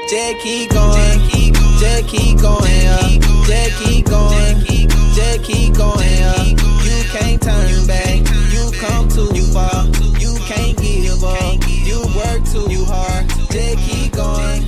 Just keep going, just keep going up, just keep going, just keep going up. You can't turn back, you come too far, you can't give up, you work too hard. Just keep going,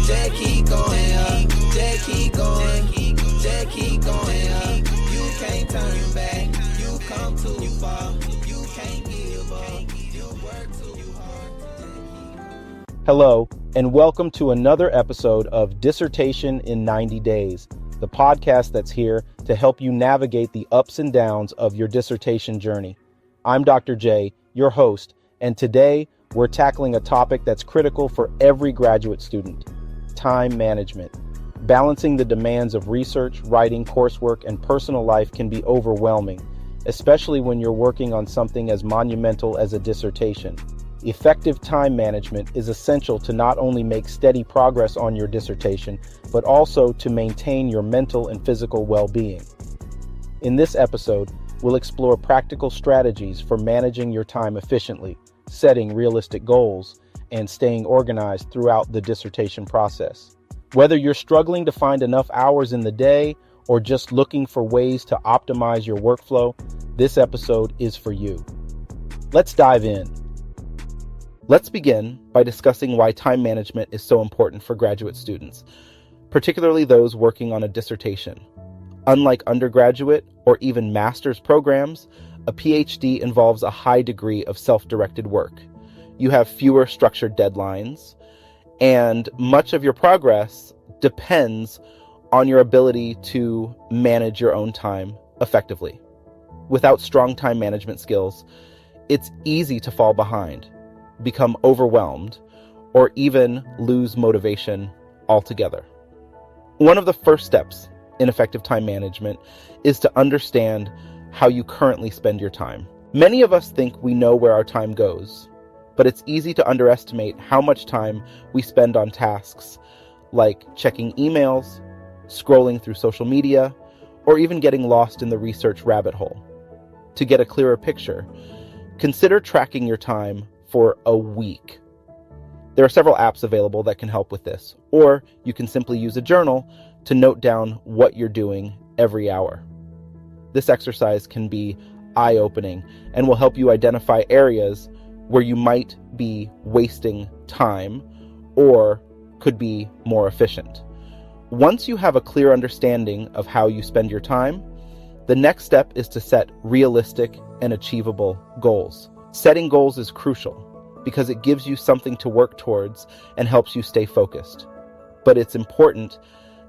just keep going up, just keep going, just keep going up. You can't turn back, you come too far, you can't give up, you work too hard. Hello, and welcome to another episode of Dissertation in 90 Days, the podcast that's here to help you navigate the ups and downs of your dissertation journey. I'm Dr. J, your host, and today we're tackling a topic that's critical for every graduate student: time management. Balancing the demands of research, writing, coursework, and personal life can be overwhelming, especially when you're working on something as monumental as a dissertation. Effective time management is essential to not only make steady progress on your dissertation, but also to maintain your mental and physical well-being. In this episode, we'll explore practical strategies for managing your time efficiently, setting realistic goals, and staying organized throughout the dissertation process. Whether you're struggling to find enough hours in the day or just looking for ways to optimize your workflow, this episode is for you. Let's dive in. Let's begin by discussing why time management is so important for graduate students, particularly those working on a dissertation. Unlike undergraduate or even master's programs, a PhD involves a high degree of self-directed work. You have fewer structured deadlines, and much of your progress depends on your ability to manage your own time effectively. Without strong time management skills, it's easy to fall behind, become overwhelmed, or even lose motivation altogether. One of the first steps in effective time management is to understand how you currently spend your time. Many of us think we know where our time goes, but it's easy to underestimate how much time we spend on tasks like checking emails, scrolling through social media, or even getting lost in the research rabbit hole. To get a clearer picture, consider tracking your time for a week. There are several apps available that can help with this, or you can simply use a journal to note down what you're doing every hour. This exercise can be eye-opening and will help you identify areas where you might be wasting time or could be more efficient. Once you have a clear understanding of how you spend your time, the next step is to set realistic and achievable goals. Setting goals is crucial because it gives you something to work towards and helps you stay focused. But it's important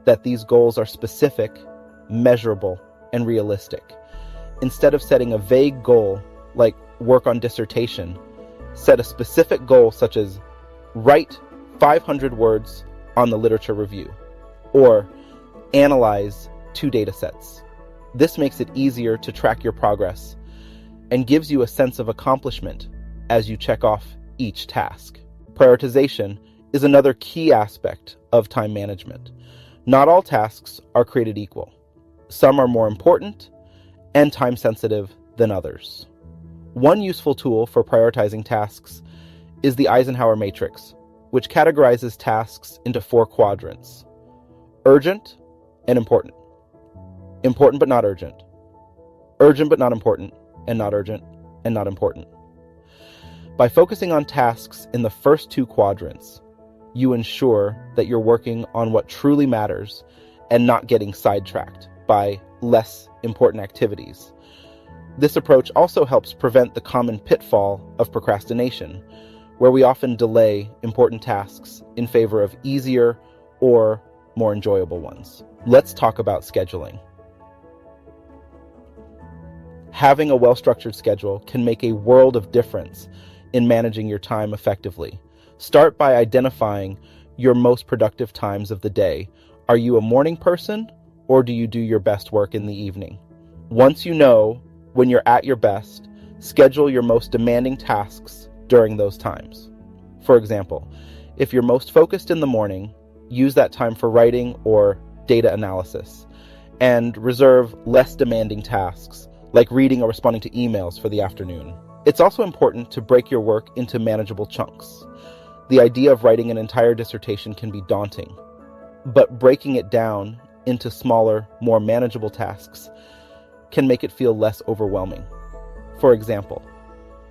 that these goals are specific, measurable, and realistic. Instead of setting a vague goal like work on dissertation, set a specific goal such as write 500 words on the literature review or analyze 2 data sets. This makes it easier to track your progress and gives you a sense of accomplishment as you check off each task. Prioritization is another key aspect of time management. Not all tasks are created equal. Some are more important and time-sensitive than others. One useful tool for prioritizing tasks is the Eisenhower Matrix, which categorizes tasks into 4 quadrants: urgent and important, important but not urgent, urgent but not important, and not urgent and not important. By focusing on tasks in the first 2 quadrants, you ensure that you're working on what truly matters and not getting sidetracked by less important activities. This approach also helps prevent the common pitfall of procrastination, where we often delay important tasks in favor of easier or more enjoyable ones. Let's talk about scheduling. Having a well-structured schedule can make a world of difference in managing your time effectively. Start by identifying your most productive times of the day. Are you a morning person, or do you do your best work in the evening? Once you know when you're at your best, schedule your most demanding tasks during those times. For example, if you're most focused in the morning, use that time for writing or data analysis, and reserve less demanding tasks like reading or responding to emails for the afternoon. It's also important to break your work into manageable chunks. The idea of writing an entire dissertation can be daunting, but breaking it down into smaller, more manageable tasks can make it feel less overwhelming. For example,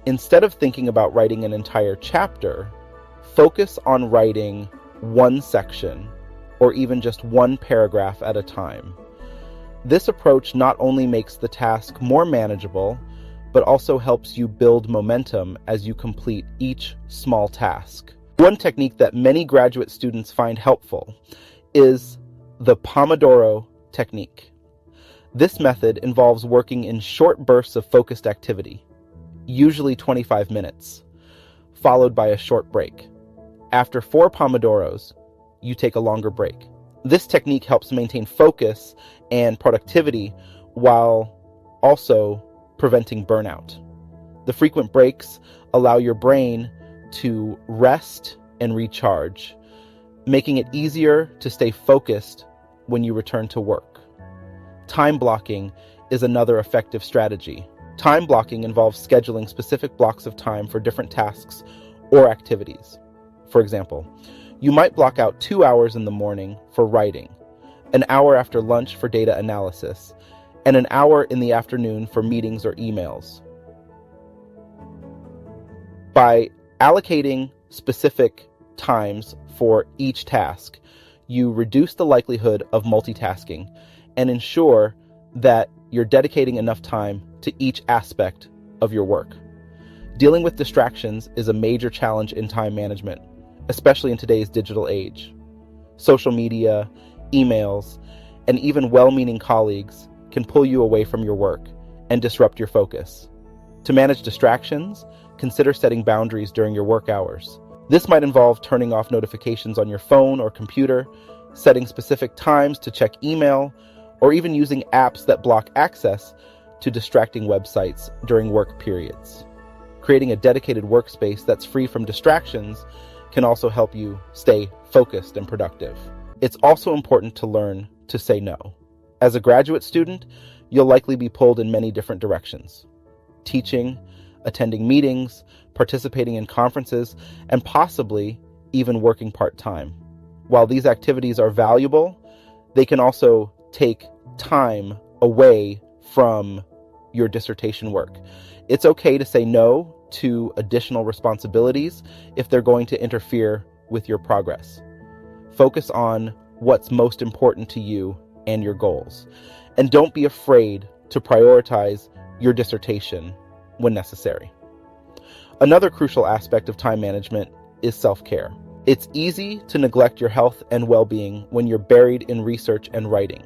instead of thinking about writing an entire chapter, focus on writing one section or even just one paragraph at a time. This approach not only makes the task more manageable, but also helps you build momentum as you complete each small task. One technique that many graduate students find helpful is the Pomodoro Technique. This method involves working in short bursts of focused activity, usually 25 minutes, followed by a short break. After 4 Pomodoros, you take a longer break. This technique helps maintain focus and productivity while also preventing burnout. The frequent breaks allow your brain to rest and recharge, making it easier to stay focused when you return to work. Time blocking is another effective strategy. Time blocking involves scheduling specific blocks of time for different tasks or activities. For example, you might block out 2 hours in the morning for writing, an hour after lunch for data analysis, and an hour in the afternoon for meetings or emails. By allocating specific times for each task, you reduce the likelihood of multitasking and ensure that you're dedicating enough time to each aspect of your work. Dealing with distractions is a major challenge in time management, especially in today's digital age. Social media, emails, and even well-meaning colleagues can pull you away from your work and disrupt your focus. To manage distractions, consider setting boundaries during your work hours. This might involve turning off notifications on your phone or computer, setting specific times to check email, or even using apps that block access to distracting websites during work periods. Creating a dedicated workspace that's free from distractions can also help you stay focused and productive. It's also important to learn to say no. As a graduate student, you'll likely be pulled in many different directions: teaching, attending meetings, participating in conferences, and possibly even working part-time. While these activities are valuable, they can also take time away from your dissertation work. It's okay to say no to additional responsibilities if they're going to interfere with your progress. Focus on what's most important to you and your goals. And don't be afraid to prioritize your dissertation when necessary. Another crucial aspect of time management is self-care. It's easy to neglect your health and well-being when you're buried in research and writing,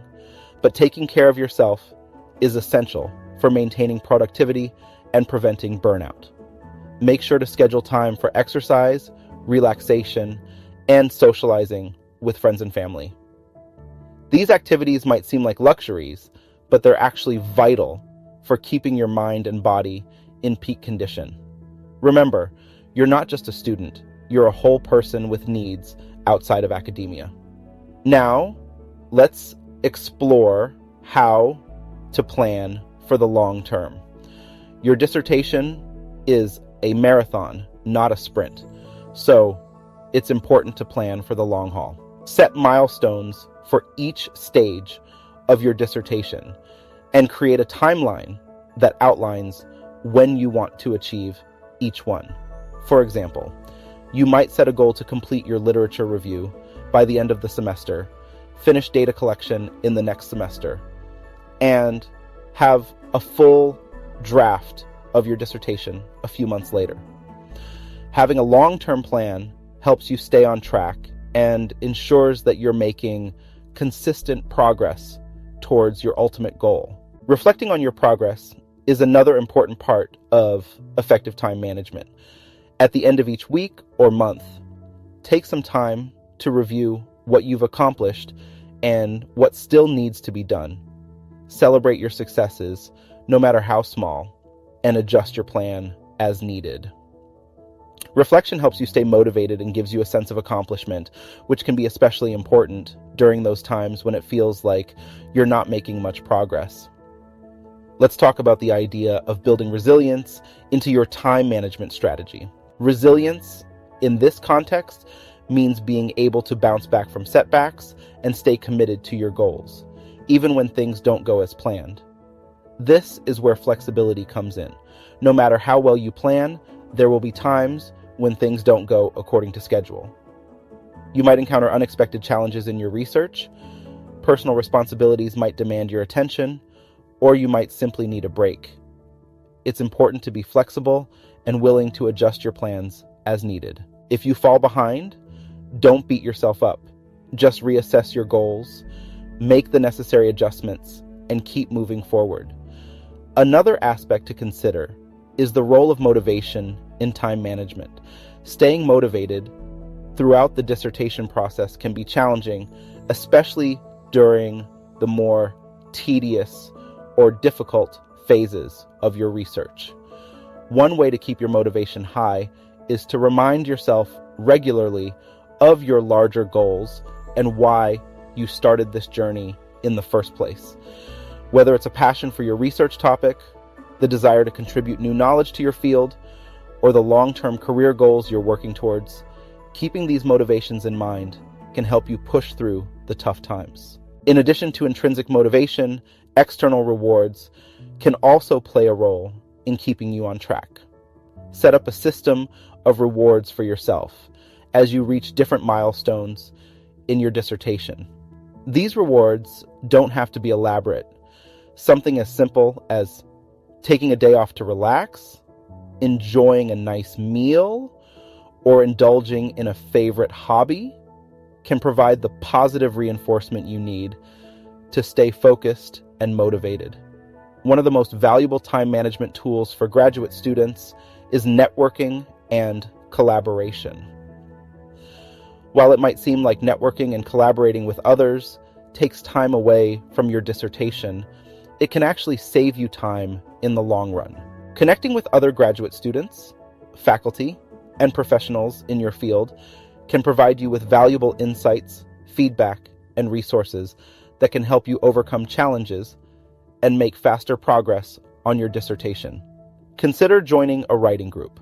but taking care of yourself is essential for maintaining productivity and preventing burnout. Make sure to schedule time for exercise, relaxation, and socializing with friends and family. These activities might seem like luxuries, but they're actually vital for keeping your mind and body in peak condition. Remember, you're not just a student, you're a whole person with needs outside of academia. Now, let's explore how to plan for the long term. Your dissertation is a marathon, not a sprint, so it's important to plan for the long haul. Set milestones for each stage of your dissertation and create a timeline that outlines when you want to achieve each one. For example, you might set a goal to complete your literature review by the end of the semester, finish data collection in the next semester, and have a full draft of your dissertation a few months later. Having a long-term plan helps you stay on track and ensures that you're making consistent progress towards your ultimate goal. Reflecting on your progress is another important part of effective time management. At the end of each week or month, take some time to review what you've accomplished and what still needs to be done. Celebrate your successes, no matter how small, and adjust your plan as needed. Reflection helps you stay motivated and gives you a sense of accomplishment, which can be especially important during those times when it feels like you're not making much progress. Let's talk about the idea of building resilience into your time management strategy. Resilience in this context means being able to bounce back from setbacks and stay committed to your goals, even when things don't go as planned. This is where flexibility comes in. No matter how well you plan, there will be times when things don't go according to schedule. You might encounter unexpected challenges in your research, personal responsibilities might demand your attention, or you might simply need a break. It's important to be flexible and willing to adjust your plans as needed. If you fall behind, don't beat yourself up. Just reassess your goals, make the necessary adjustments, and keep moving forward. Another aspect to consider is the role of motivation in time management. Staying motivated throughout the dissertation process can be challenging, especially during the more tedious or difficult phases of your research. One way to keep your motivation high is to remind yourself regularly of your larger goals and why you started this journey in the first place. Whether it's a passion for your research topic, the desire to contribute new knowledge to your field, or the long-term career goals you're working towards, keeping these motivations in mind can help you push through the tough times. In addition to intrinsic motivation, external rewards can also play a role in keeping you on track. Set up a system of rewards for yourself as you reach different milestones in your dissertation. These rewards don't have to be elaborate. Something as simple as taking a day off to relax, enjoying a nice meal, or indulging in a favorite hobby can provide the positive reinforcement you need to stay focused and motivated. One of the most valuable time management tools for graduate students is networking and collaboration. While it might seem like networking and collaborating with others takes time away from your dissertation, it can actually save you time in the long run. Connecting with other graduate students, faculty, and professionals in your field can provide you with valuable insights, feedback, and resources that can help you overcome challenges and make faster progress on your dissertation. Consider joining a writing group,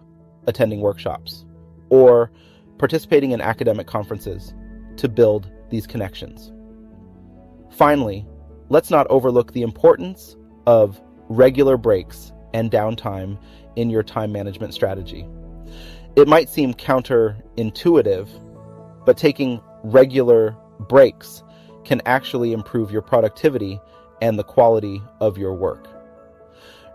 attending workshops, or participating in academic conferences to build these connections. Finally, let's not overlook the importance of regular breaks and downtime in your time management strategy. It might seem counterintuitive, but taking regular breaks can actually improve your productivity and the quality of your work.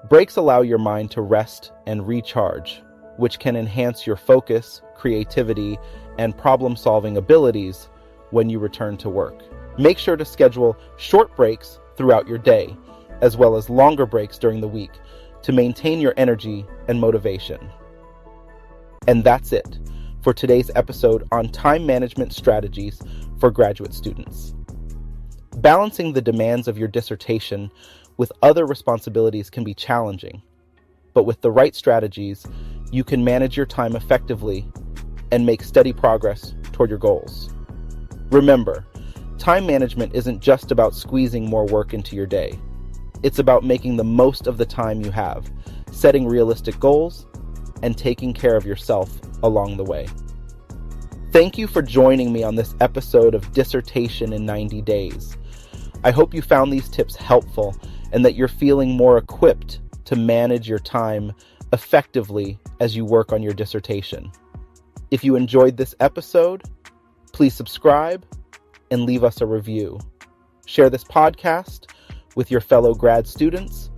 Breaks allow your mind to rest and recharge, which can enhance your focus, creativity, and problem-solving abilities when you return to work. Make sure to schedule short breaks throughout your day, as well as longer breaks during the week, to maintain your energy and motivation. And that's it for today's episode on time management strategies for graduate students. Balancing the demands of your dissertation with other responsibilities can be challenging, but with the right strategies, you can manage your time effectively and make steady progress toward your goals. Remember, time management isn't just about squeezing more work into your day. It's about making the most of the time you have, setting realistic goals, and taking care of yourself along the way. Thank you for joining me on this episode of Dissertation in 90 Days. I hope you found these tips helpful and that you're feeling more equipped to manage your time effectively as you work on your dissertation. If you enjoyed this episode, please subscribe and leave us a review. Share this podcast with your fellow grad students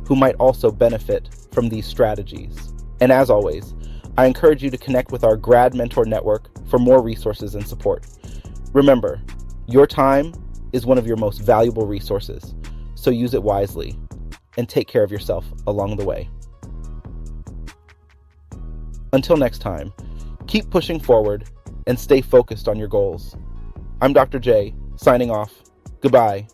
who might also benefit from these strategies. And as always, I encourage you to connect with our Grad Mentor Network for more resources and support. Remember, your time is one of your most valuable resources, so use it wisely and take care of yourself along the way. Until next time, keep pushing forward and stay focused on your goals. I'm Dr. J, signing off. Goodbye.